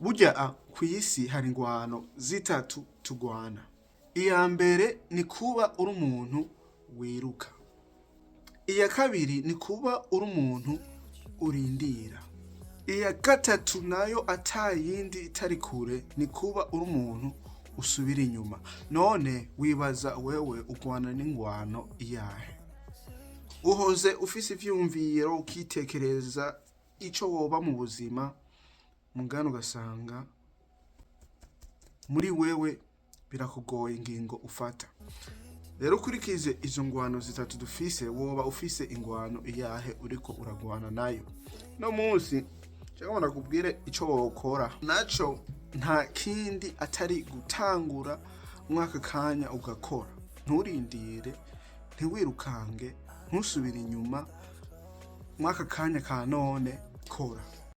burya kw'isi hari ingwano zitatu turwana. Iya mbere ni kuba uri umuntu wiruka. Iya kabiri ni kuba uri umuntu urindira. Iya gatatu nayo atayindi itari kure ni kuba uri umuntu usubira inyuma. None wibaza wewe ugwana n'ingwano iyahe? Uhoze ufise ivyumviro ukitekereza ico woba mu buzima, mugano ugasanga muri wewe birakugoye ingingo ufata. Rero ukurikize izo ngwano zitatu dufise, woba ufise ingwano iyahe uriko uragwana nayo. No munsi cyangwa nakubwire ico wokora. Naco nta kindi atari gutangura mwaka kanya ugakora. Nturindire, ntiwirukange, ntusubire inyuma. Mwaka kanya ka none kora.